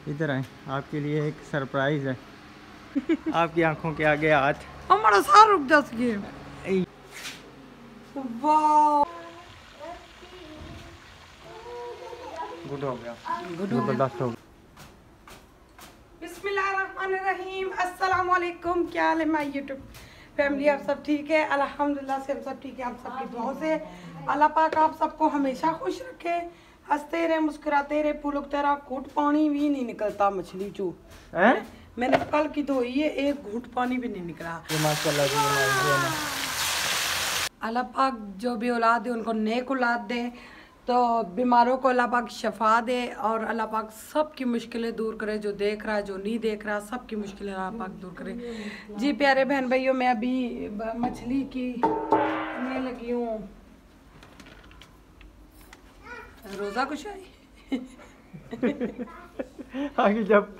इधर आए, आपके लिए एक सरप्राइज है। आपकी आंखों के आगे हाथ। हमारा सारा रुक जा सके। वाह, गुड हो गया, गुड हो गया। जबरदस्त हो गया। बिस्मिल्लाहिर्रहमानिर्रहीम, अस्सलाम वालेकुम। क्या हाल है माय यूट्यूब फैमिली? आप सब ठीक है? अल्हम्दुलिल्लाह से हम सब ठीक है। आप सबकी दुआओं से अल्लाह पाक आप सबको हमेशा खुश रखे, हंसते रहे, मुस्कुराते रहे। पुलक तेरा घूट पानी भी नहीं निकलता मछली चू। मैंने कल की धोई है, एक घूट पानी भी नहीं निकला। माशाल्लाह जी, हमारी अल्लाह पाक जो भी औलाद है उनको नेक औलाद दे, तो बीमारों को अल्लाह पाक शफा दे, और अल्लाह पाक सबकी मुश्किलें दूर करे। जो देख रहा है, जो नहीं देख रहा, सबकी मुश्किलें अल्लाह पाक दूर करे। जी प्यारे बहन भाइयों, मैं अभी मछली की मैं लगी हूँ रोज़ा कुछ आई। आगे जब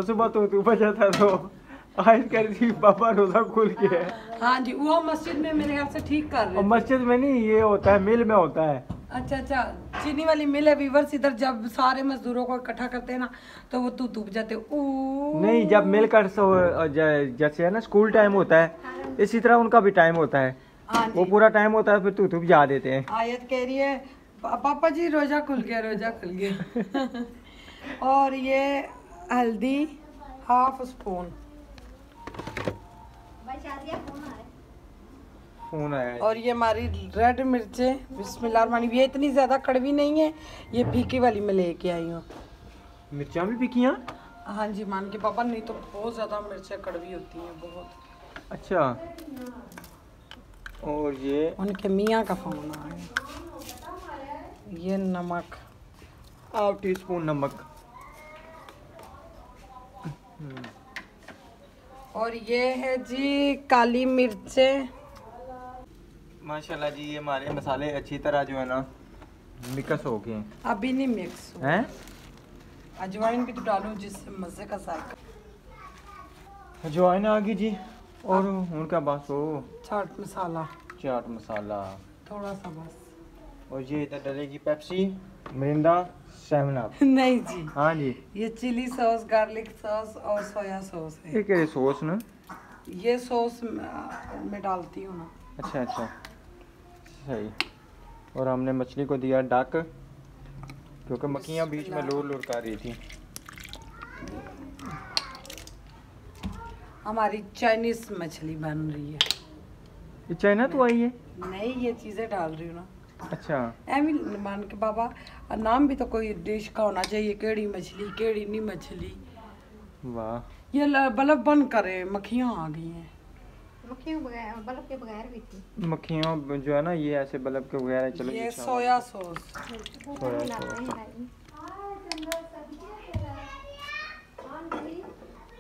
सुबह तो बजा था तो आज कर दी पापा रोजा खोल के है। हाँ जी, वो मस्जिद में मेरे ख्याल से ठीक कर रहे और मस्जिद में नहीं, ये होता है मिल में होता है। अच्छा अच्छा, चीनी वाली मिल है वीवर्स। इधर जब सारे मजदूरों को इकट्ठा करते हैं ना, तो वो तू तू जाते नहीं, जब मिल कर जैसे है ना स्कूल टाइम होता है, इसी तरह उनका भी टाइम होता है। हाँ वो पूरा टाइम होता है, फिर तू जा देते हैं। आयत कह रही है पापा जी रोजा खुल गया, रोजा खुल गया। और ये हल्दी हाफ स्पून, फोन आया। और ये हमारी रेड मिर्चें बिस्मिल्लाहिर्रहमानिर्रहीम। ये इतनी ज्यादा कड़वी नहीं है, ये फीकी वाली मैं लेके आई हूँ। मिर्चा भी पिकियाँ? हाँ जी, मान के पापा, नहीं तो बहुत ज्यादा मिर्चें कड़वी होती हैं बहुत। अच्छा, और ये उनके मियाँ का फोन आ गया। ये नमक, हाफ टी स्पून नमक। और ये है जी काली मिर्चें। माशाल्लाह जी, ये हमारे मसाले अच्छी तरह जो है ना मिक्स हो गए हैं। अभी नहीं मिक्स हैं? अजवाइन भी तो डालूं जिससे मजे का जायका। अजवाइन आ गई जी, और उनका बस हो चाट मसाला, चाट मसाला थोड़ा सा बस। और ये इधर डलेगी पेप्सी, मिरिंडा, 7 अप। नहीं जी, हाँ जी, ये चिली सॉस, गार्लिक सॉस और सोया सॉस है। एक ये सॉस ना। ये सॉस मैं डालती हूँ ना। अच्छा अच्छा, सही। और हमने मछली को दिया ढक, क्योंकि मक्खियाँ बीच में लोर लोर कर रही थी। हमारी चाइनीज मछली बन रही है। ये चाइना तो आई है? नहीं, ये चीजें डाल रही हूँ ना। अच्छा, एमी मान के बाबा, नाम भी तो कोई डिश का होना चाहिए, केड़ी मछली केड़ी नहीं मछली। वाह। ये बल्ब बंद करे, मक्खियाँ आ गई हैं। बल्ब के बगैर भी थी मक्खियाँ जो है ना, ये ऐसे बल्ब के वगैरह। चलो ये सोया सॉस, सोया सॉस।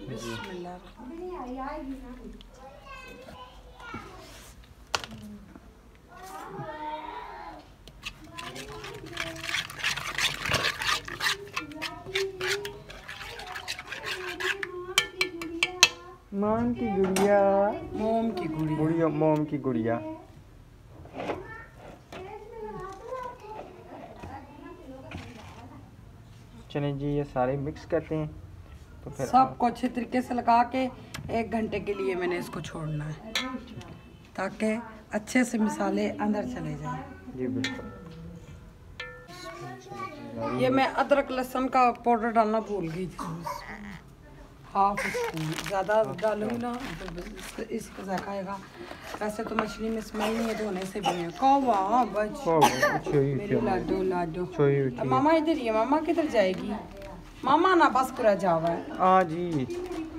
बिस्मिल्लाह। मान की गुड़िया, मोम की गुड़िया। मोम की गुड़िया। चलिए जी, ये सारे मिक्स करते हैं तो फिर सबको अच्छे तरीके से लगा के 1 घंटे के लिए मैंने इसको छोड़ना है, ताकि अच्छे से मसाले अंदर चले जाएं। जी बिल्कुल। ये मैं अदरक लहसुन का पाउडर डालना भूल गई थी, हाफ स्पून। ज़्यादा डालूंगी ना तो इसका जायका आएगा। वैसे तो मछली में स्मेल नहीं है धोने से भी। कौवा बच मेरी लाडो लाडो। मामा इधर ही है, मामा किधर जाएगी? मामा ना बस पूरा जावा है। हाँ जी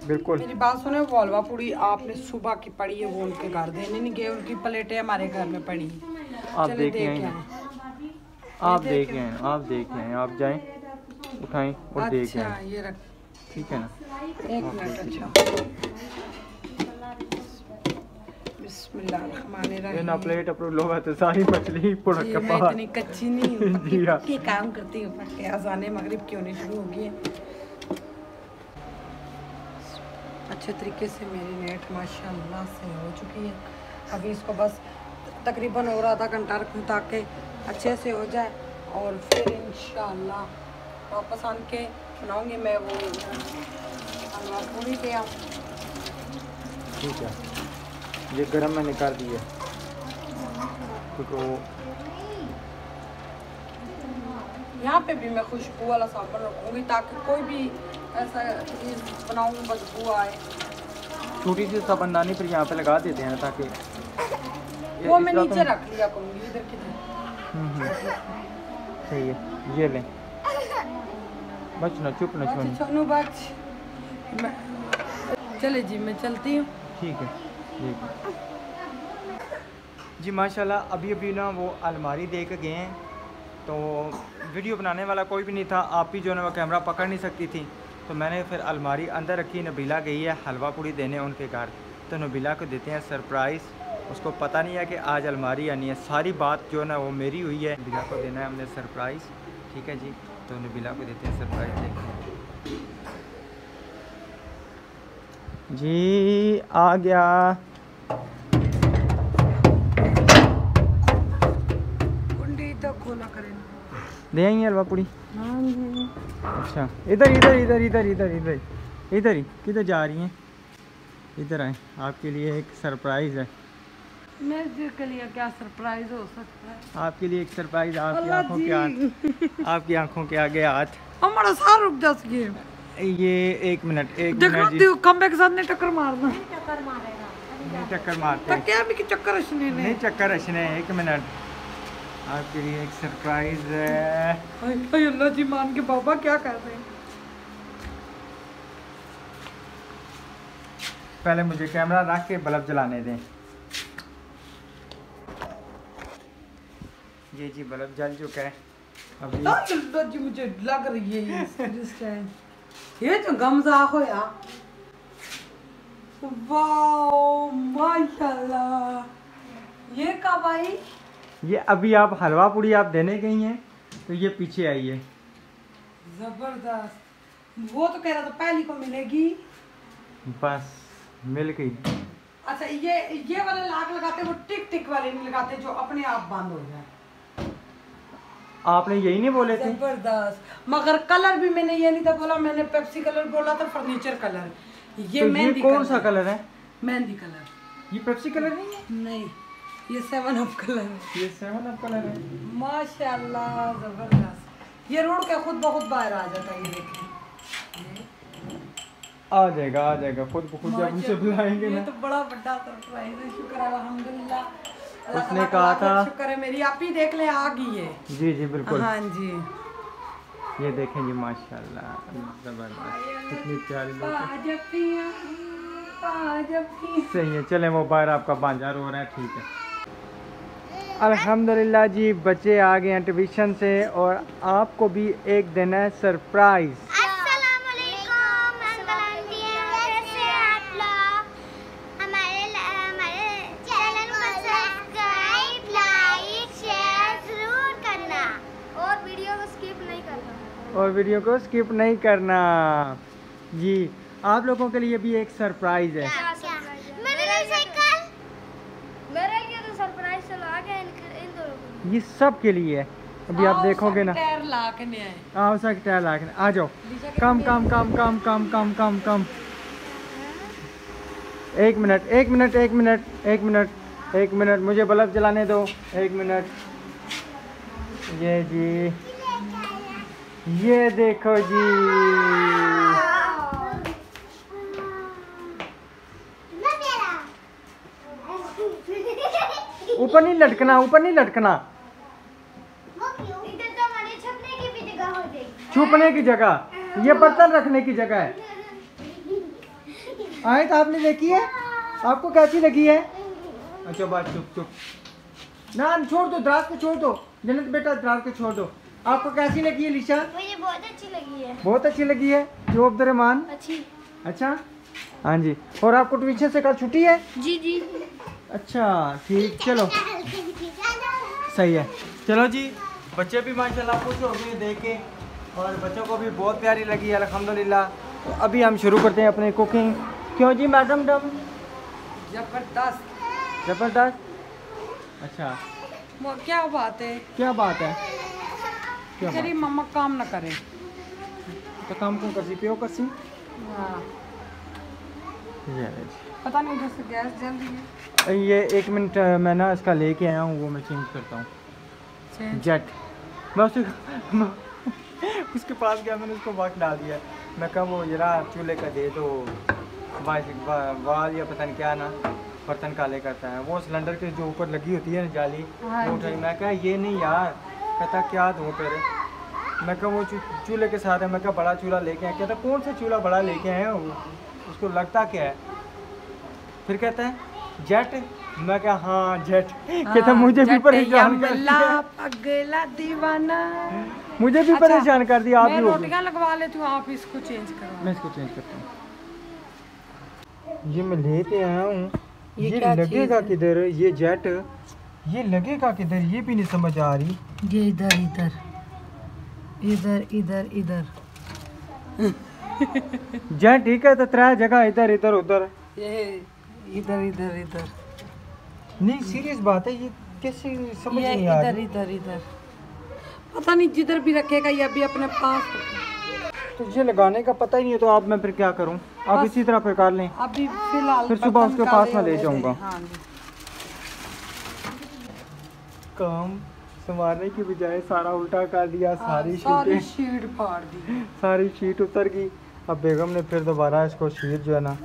बिल्कुल। मेरी बात सुने, वोलवा पूड़ी आपने सुबह की पड़ी है, वो उनके घर देने नहीं गए, उनकी प्लेटें हमारे घर में पड़ी। आप चले देख आए, आप देख आए, आप देख आए, आप जाएं उठाएं और देख अच्छा आए, ये रख, ठीक है ना? 1 मिनट। अच्छा, बिस्मिल्लाहिर्रहमानिर्रहीम। ये ना प्लेट अपने लोग तो सारी मछली पुड़क जी, के मैं पास। इतनी कच्ची नहीं हूँ, जी हाँ। पक्के काम करती हूँ, पक्के। अज़ाने मगरिब की होनी शुरू हो गई है। अच्छे तरीके से मेरी नेट माशाल्लाह से हो चुकी है। अभी इसको बस तकरीबन और आधा घंटा रखूँ ताकि अच्छे से हो जाए, और फिर इंशाल्लाह वापस आन के बनाऊंगी मैं वो हलवा पूरी पे आप। ठीक है, ये गरम मैंने कर दिए क्योंकि वो यहाँ पे भी मैं खुशबू वाला साबुन रखूँगी ताकि कोई भी ऐसा चीज़ बनाऊँ बदबू आए। छोटी सी साबुनदानी पर यहाँ पे लगा देते हैं ताकि वो मैं नीचे रख लिया करूँगी इधर किधर। सही है, ये लें। बच ना, चुप ना छोड़। सोनू बच, चले जी मैं चलती हूँ। ठीक है जी। माशाल्लाह अभी अभी ना वो अलमारी दे के गए हैं, तो वीडियो बनाने वाला कोई भी नहीं था। आप ही जो है वो कैमरा पकड़ नहीं सकती थी, तो मैंने फिर अलमारी अंदर रखी। नबीला गई है हलवा पूड़ी देने उनके घर, तो नबीला को देते हैं सरप्राइज़। उसको पता नहीं है कि आज अलमारी आनी है। सारी बात जो है ना वो मेरी हुई है। नबीला को देना है हमने सरप्राइज़। ठीक है जी, तो नबीला को देते हैं सरप्राइज़। देखते हैं जी, आ गया। कुंडी तो खोला करें। दे आई हलवा पूड़ी। हाँ जी। अच्छा, इधर इधर इधर इधर इधर इधर इधर ही किधर जा रही हैं? इधर आए, आपके लिए एक सरप्राइज़ है। मेरे के लिए क्या सरप्राइज हो सकता है? आपके लिए एक सरप्राइज़। आपकी आंखों के आपकी आंखों के आगे हाथ। हमारा सार रुक जा सके। ये एक मिनट जी। खंबे के साथ नहीं टक्कर मारना। नहीं चक्कर मारते क्या भी कि चक्कर रचने ने। नहीं, चक्कर रचने। एक मिनट, आपके लिए एक सरप्राइज है। अल्लाह जी मान के बाबा क्या कर रहे हैं? पहले मुझे कैमरा रख के बल्ब जलाने दें। ये जी बल्ब जल चुका है अभी। अल्लाह जी मुझे लग रही है ये जो गमज़ाक हो यार। वाओ माशाल्लाह। ये कब आई? ये अभी आप हलवा पूड़ी आप देने गई हैं तो ये पीछे आई है। जबरदस्त। वो तो कह रहा था पहली को मिलेगी। बस मिल गई। अच्छा, ये वाले लाग लगाते, वो टिक टिक वाले नहीं लगाते जो अपने आप बंद हो जाए। आपने यही नहीं बोले थे? जबरदस्त। मगर कलर भी मैंने ये नहीं था बोला, मैंने पेप्सी कलर बोला था, फर्नीचर कलर। ये तो मेहंदी कौन सा कलर है? मेहंदी कलर। ये पेप्सी कलर नहीं है? नहीं, ये 7 अप कलर है। ये 7 अप कलर है। माशाल्लाह जबरदस्त। ये रोड के खुद ब खुद बाहर आ जाता है। ये देखें, आ जाएगा खुद ब खुद जब उनसे बुलाएंगे ना। ये तो बड़ा बड़ा सरप्राइज है। शुक्र है अल्हम्दुलिल्लाह। उसने कहा था, शुक्र है मेरी, आप ही देख ले आ गई है। जी बिल्कुल। हाँ जी, ये देखें जी माशाल्लाह जबरदस्त, कितनी प्यारी लोग। सही है, चलें वो बाहर आपका बांझा रो रहा है। ठीक है, अल्हम्दुलिल्लाह जी बच्चे आ गए हैं ट्यूशन से और आपको भी एक देना है सरप्राइज। और वीडियो को स्किप नहीं करना जी। आप लोगों के लिए भी एक सरप्राइज है। ये सब के लिए है। अभी आप देखोगे ना। टायर ला के नहीं आए। आओ सर, टायर ला के आ जाओ। कम कम कम कम कम कम कम कम। एक मिनट मुझे बल्ब जलाने दो। 1 मिनट। ये जी, ये देखो जी। ऊपर नहीं लटकना। छुपने की जगह, ये बर्तन रखने की जगह है। आए तो आपने देखी है? आपको कैसी लगी है? अच्छा बात, चुप ना, छोड़ दो दराज को, छोड़ दो जन्नत बेटा, दराज को छोड़ दो। आपको कैसी लगी है लिशा? मुझे बहुत अच्छी लगी है। बहुत अच्छी लगी है। जो अब्दुर्रहमान? अच्छी। अच्छा हाँ जी। और आपको ट्यूशन से कल छुट्टी है? जी। अच्छा ठीक, चलो सही है। चलो जी, बच्चे भी माशाल्लाह खुश हो गए देख के और बच्चों को भी बहुत प्यारी लगी है अल्हम्दुलिल्लाह। तो अभी हम शुरू करते हैं अपनी कुकिंग। क्यों जी मैडम? जबरदस्त। अच्छा, क्या बात है? क्या बात है? तेरी मम्मा काम ना करे। तो काम को कर सी पियो कर सी हाँ ये है जी। पता नहीं उधर से गैस जल रही है। ये 1 मिनट मैं ना इसका लेके आया हूँ, वो मैं चेंज करता हूँ। जेट मैं उसके पास गया, मैंने उसको वक्त डाल दिया। मैं कहा वो जरा चूल्हे का दे दो, वाल या पता नहीं क्या ना बर्तन काले करता है। वो सिलेंडर के जो ऊपर लगी होती है ना जाली, वो उठाई। मैं कहा ये नहीं यार, कहता क्या दो फिर। मैं कहा वो चूल्हे के साथ है। मैं कहा बड़ा चूल्हा लेके आया। कहता कौन सा चूल्हा बड़ा लेके आए हो, उसको लगता क्या है। फिर कहता है जेट। मैं क्या हाँ जेट। कहता मुझे भी परेशान कर दिया, पगला दीवाना, मुझे भी परेशान कर दिया। आप मैं भी रोटियां लगवा लेती हूँ, आप इसको चेंज करो। मैं इसको चेंज करता हूँ। ये मैं लेके आया हूँ, ये लगेगा किधर ये जेट, ये लगेगा किधर ये भी नहीं समझ आ रही। ये इधर इधर इधर इधर इधर जेट ठीक है तो 3 जगह इधर इधर उधर, ये इधर इधर इधर। नहीं सीरियस बात है, ये कैसे समझ ये नहीं आ इधर रही। इधर इधर पता नहीं, जिधर भी रखेगा ये अभी अपने पास। तो ये लगाने का पता ही नहीं है, तो आप मैं फिर क्या करूँ। आप इसी तरह प्रकार लें, अभी फिलहाल फिर सुबह उसके पास में ले काले जाऊंगा। हाँ जी। काम संवारने की बजाय सारा उल्टा कर दिया, सारी सारी शीटें शीट फाड़ दी। सारी शीट उतर गई। अब बेगम ने फिर दोबारा इसको शीट जो है ना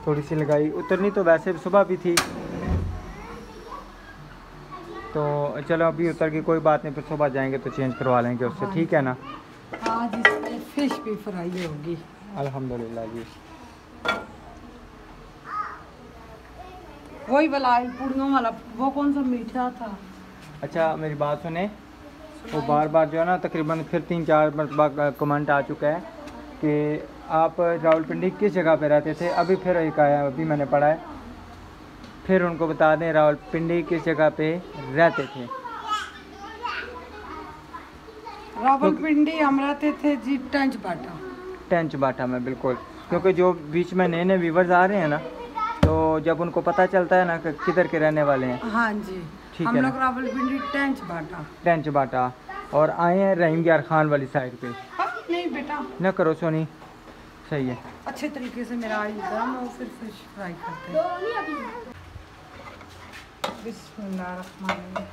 थोड़ी सी लगाई। उतरनी तो वैसे सुबह भी थी, तो चलो अभी उतर गई, कोई बात नहीं, फिर सुबह जाएंगे तो चेंज करवा लेंगे उससे, ठीक है ना। आज इसमें फिश भी फ्राई होगी अल्हम्दुलिल्लाह जी। वही वाला पूड़ियों वाला, वो कौन सा मीठा था। अच्छा मेरी बात सुने, वो बार बार जो है ना तकरीबन फिर 3-4 मरतबा कमेंट आ चुका है कि आप रावलपिंडी किस जगह पे रहते थे। अभी फिर एक आया, अभी मैंने पढ़ा है, फिर उनको बता दें रावलपिंडी किस जगह पे रहते थे। रावलपिंडी हम रहते थे जी टंच बाटा। टेंच बाटा में बिल्कुल, क्योंकि जो बीच में नए नए व्यूवर्स आ रहे हैं ना, तो जब उनको पता चलता है ना कि किधर के रहने वाले हैं। हाँ जी, ठीक हम है लोग रावलपिंडी टंच बाटा। टेंच बाटा, और आए हैं रहीम यार खान वाली साइड पे। नहीं बेटा ना करो सोनी, सही है। अच्छे तरीके से मेरा ऑयल गर्म हो, फिर फिश फ्राई करते हैं। बिस्मिल्लाहिर्रहमानिर्रहीम।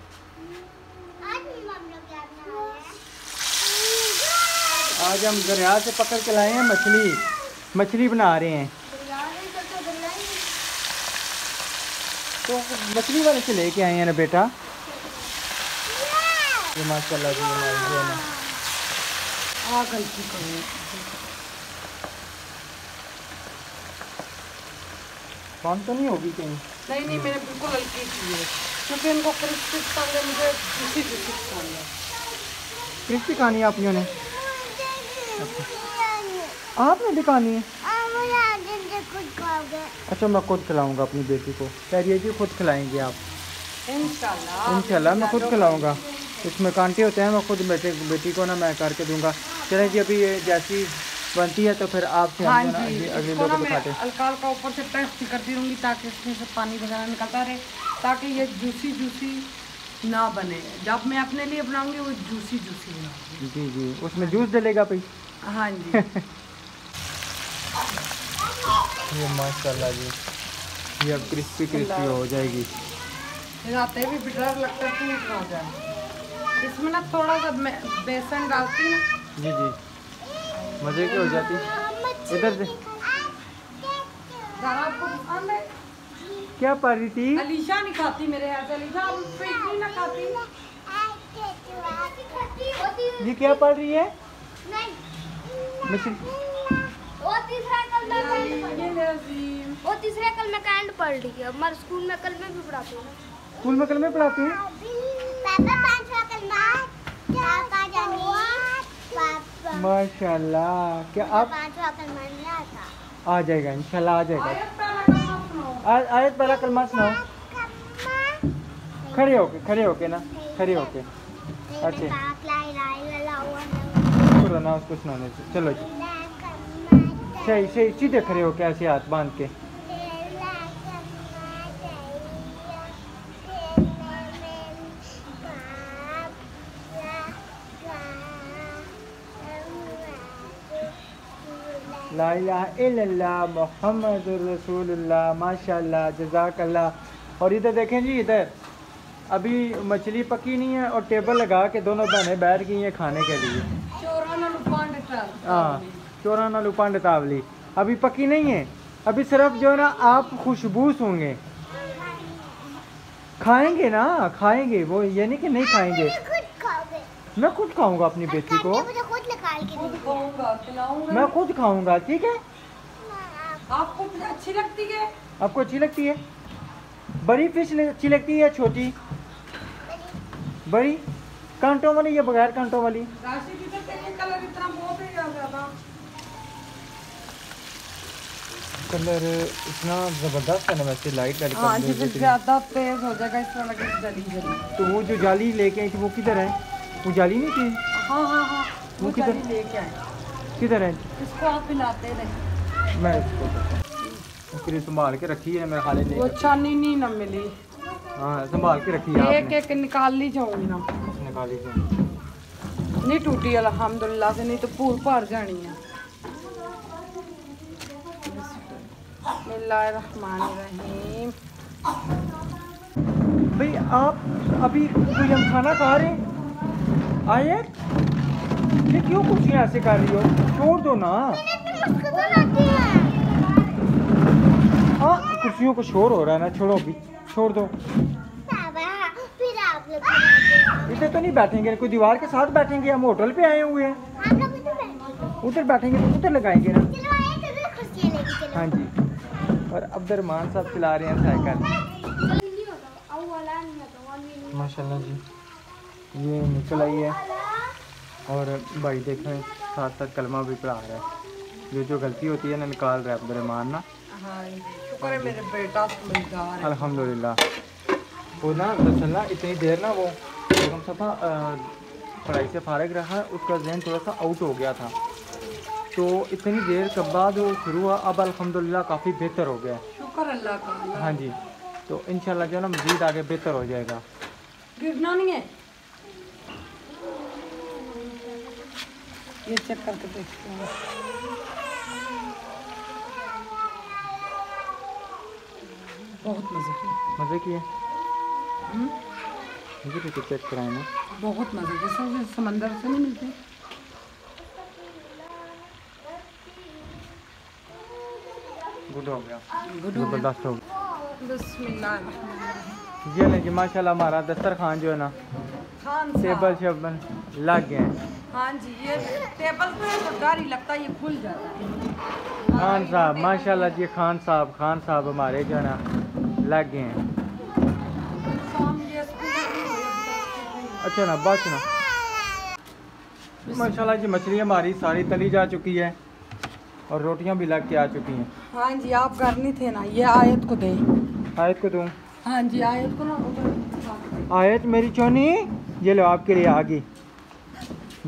आज हम दरिया से पकड़ के लाए हैं मछली, मछली बना रहे हैं। तो मछली वाले से लेके आए हैं ना बेटा। ये माशाल्लाह जी हमारी जो है ना, गलती करूँ कौन तो नहीं होगी कहीं। नहीं नहीं, मैंने बिल्कुल हल्की की है, क्योंकि इनको क्रिस्पी पसंद है, मुझे जूसी जूसी पसंद है। क्रिस्पी खानी है आप लोगों ने? आपने भी खानी है? अच्छा मैं खुद खिलाऊंगा अपनी बेटी को। कह रही है जी खुद खिलाएंगे आप? इंशाल्लाह मैं खुद खिलाऊंगा। इसमें कांटे होते हैं, मैं खुद बेटी को ना मैं करके दूंगा। चले जी अभी ये जैसी बनती है तो फिर आपसे हाँ हम जी, अगले इसको ना लोग मैं दिखाते। हल्का हल्का ऊपर से प्रेस करती रहूँगी ताकि इसमें से पानी वगैरह निकलता रहे, ताकि ये जूसी जूसी ना बने। जब मैं अपने लिए बनाऊंगी वो जूसी जूसी बनाऊंगी। जी जी, उसमें जूस डलेगा भाई। हाँ जी। ये माशाल्लाह जी, ये अब क्रिस्पी क्रिस्पी हो जाएगी। लगाते भी डर लगता है टूट ना जाए। इसमें ना थोड़ा सा बेसन डालती ना। जी जी, मज़े की हो जाती। इधर से आपको पसंद है? क्या पढ़ रही थी? अलीशा नहीं खाती मेरे हाथ से। अलीशा आप फिश भी ना खाती। ये क्या पढ़ रही है? मछली। वो तीसरे कल में कांड पढ़ रही है। हमारे स्कूल में कल में भी पढ़ाते हैं। स्कूल में कलमे पढ़ाती हैं? माशाल्लाह। क्या आप आ जाएगा इंशाल्लाह, आ जाएगा। आयत पहला कलमा सुनाओ। खड़े होके ना, खड़े होके। अच्छा ना उसको सुनाने से। चलो जी, सही सही सीधे खड़े होके ऐसे हाथ बांध के। ला इलाहा इल्लल्लाह मुहम्मदुर रसूलुल्लाह माशाल्लाह जज़ाकल्लाह। और इधर देखें जी, इधर अभी मछली पकी नहीं है और टेबल लगा के दोनों बहनें बैठ गई हैं खाने के लिए। हाँ, चोराना लुपांड तावली अभी पकी नहीं है, अभी सिर्फ जो है ना आप खुशबू सूंघे। खाएंगे ना, खाएंगे, वो ये नहीं कि नहीं खाएंगे। मैं खुद खाऊंगा अपनी बेटी को, मैं खुद खाऊंगा, ठीक है। आपको अच्छी लगती है? आपको अच्छी लगती है? बड़ी फिश अच्छी लगती है, छोटी? बड़ी कांटों वाली या बगैर कांटों वाली? कलर इतना बहुत ही ज्यादा, कलर इतना जबरदस्त है ना, वैसे लाइट लाइट। हाँ जी, ज्यादा तेज हो जाएगा इस वाला की जली जली। तो वो जो जाली लेके आई थी वो किधर है? वो जाली नहीं थी? हाँ हाँ हाँ, वो किधर लेके आए? किधर है? इसको आप पिलाते रहे। मैं इसको संभाल के रखी है, मैं खाली नहीं। वो छानी नहीं ना मिली। हाँ, संभाल के रखी है एक एक निकाल ली जाऊंगी ना। निकाली जाए, नहीं टूटी अल्हम्दुलिल्लाह से, नहीं तो पूर भर जानी है। बिस्मिल्लाहिर्रहमानिर्रहीम। भाई आप अभी कोई हम खाना खा रहे हैं आए, ये क्यों कुर्सियाँ ऐसे कर रही हो? छोड़ दो ना। हाँ, कुर्सियों को शोर हो रहा है ना, छोड़ो अभी, छोड़ दो। इधर तो नहीं बैठेंगे, कोई दीवार के साथ बैठेंगे, हम होटल पे आए हुए हैं। उधर बैठेंगे तो उधर लगाएंगे ना। हाँ जी, और अब्दुर्रहमान साहब चला रहे हैं साइकिल। माशाल्लाह जी, ये निकल आई है और भाई देखें साथ साथ कलमा भी पढ़ा रहा है। जो गलती होती है ना निकाल रहा है अब्दुर्रहमान ना। हाँ, शुक्र है मेरे बेटा समझदार है। अल्हम्दुलिल्लाह। वो ना दरअसल इतनी देर ना वो बेगम सफ़ा पढ़ाई से फारिग रहा, उसका जहन थोड़ा सा आउट हो गया था, तो इतनी देर के बाद वो शुरू हुआ। अब अल्हम्दुलिल्लाह काफ़ी बेहतर हो गया। शुक्र अल्लाह का। हाँ जी, तो इंशाल्लाह जो है ना मज़ीद आगे बेहतर हो जाएगा। गिरना नहीं है, ये चेक करके देखते हैं। बहुत मज़े की है। मुझे भी तो चेक कराए ना, बहुत मज़े के, जैसे समंदर से नहीं मिलते। गुड हो गया, जबरदस्त हो गया। बिस्मिल्लाह। ये नहीं कि माशाल्लाह हमारा दस्तरखान जो है ना, टेबल शेबल लग गए हैं। हाँ जी, ये टेबल पे तो डर ही लगता है, ये खुल जाता है। खान साहब माशाल्लाह जी, खान साहब हमारे जो है ना लग गए हैं। अच्छा ना बच ना। माशाल्लाह जी, मछली हमारी सारी तली जा चुकी है और रोटियां भी लग के आ चुकी हैं। हाँ जी, आप करनी थे ना, ये आयत को दे। आयत को दूँ? हाँ जी, आयत को ना। आयत मेरी चोनी, ये लो आपके लिए आ गई,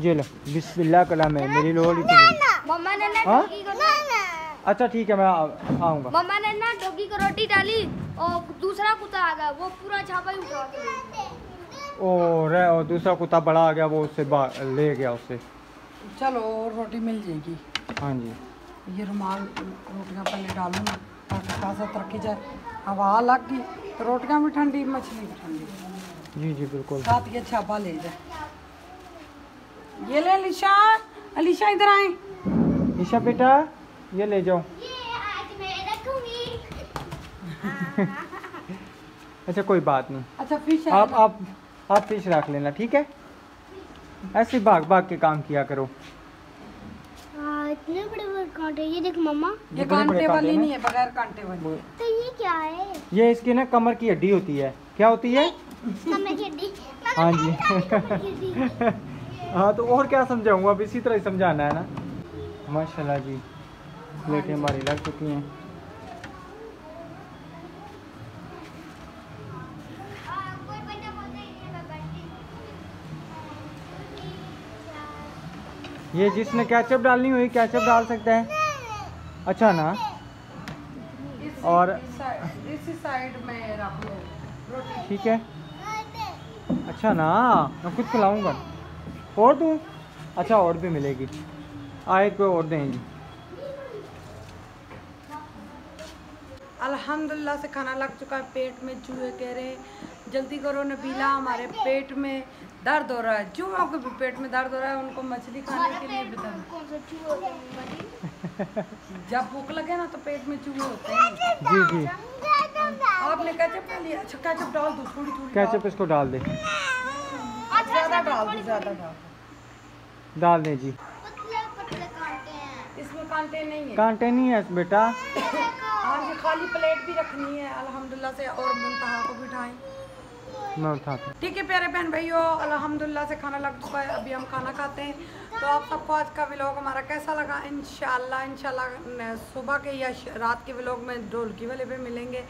ये लो। बिस्मिल्लाह कलाम है, मेरी लोड़ी थी। मम्मा ने ना हाँ? डोगी को अच्छा ठीक है, मैं आऊँगा। मम्मा ने ना डोगी को रोटी डाली और दूसरा कुत्ता आ गया, वो पूरा छापा ही उठा के और दूसरा कुत्ता बड़ा आ गया, वो उससे ले गया उससे। चलो और रोटी मिल जाएगी। हाँ जी, ये रुमाल रोटियां पहले डालो ना, ताकि खासा तरक्की जाए। हवा लग गई तो रोटियां भी ठंडी, मछली भी ठंडी। जी जी बिल्कुल। साथ ये छापा ले जाए। ये ले अलीशा, अलीशा इधर आए। ईशा बेटा, ये ले जाओ। ये आज मैं रखूंगी। अच्छा कोई बात नहीं। अच्छा फिश है आप फिश रख लेना, ठीक है। ऐसे भाग भाग के काम किया करो। इतने बड़े बड़े कांटे, ये देख मम्मा। ये कांटे वाली नहीं है, बगैर कांटे वाली। तो ये क्या है? ये इसकी ना कमर की हड्डी होती है। क्या होती है? कमर की हड्डी। हाँ जी। हाँ तो और क्या समझाऊंगा, अब इसी तरह ही समझाना है ना। माशाल्लाह जी, प्लेटें हमारी लग चुकी हैं। ये जिसने केचप डालनी हुई केचप डाल सकता है। अच्छा ना, और इसी साइड में रख लो रोटी। ठीक है। अच्छा ना, मैं खुद खिलाऊंगा। और दूँ? अच्छा और भी मिलेगी, आयत पे और देंगी। अल्हम्दुलिल्लाह से खाना लग चुका है। पेट में चूहे कह रहे हैं जल्दी करो नबीला, हमारे पेट में दर्द हो रहा है। चूहों को भी पेट में दर्द हो रहा है, उनको मछली खाने के लिए बता। कौन सा चूहा होता है मम्मी? जब भूख लगे ना तो पेट में चूहे होते हैं। जी जी, आपने केचप डाल लिया? अच्छा केचप डाल दो, थोड़ी थोड़ी केचप इसको डाल दे, ज़्यादा डाल दो, ज़्यादा डाल दें जी। पतले पतले कांटे हैं। इसमें कांटे नहीं है। कांटे नहीं है बेटा। हाँ जी, खाली प्लेट भी रखनी है अल्हम्दुलिल्लाह से, और मुंतहा को बिठाएं। मैं उठाता हूँ। ठीक है प्यारे बहन भाइयों, अल्हम्दुलिल्लाह से खाना लग चुका है, अभी हम खाना खाते हैं। तो आप सबको आज का व्लॉग हमारा कैसा लगा? इंशाल्लाह सुबह के या रात के व्लॉग में ढोलकी वाले पे मिलेंगे।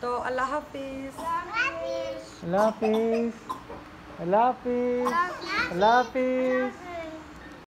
तो अल्लाह हाफिज़। अल्लाह हाफिज़, अल्लाह हाफिज़, अल्लाह हाफिज़।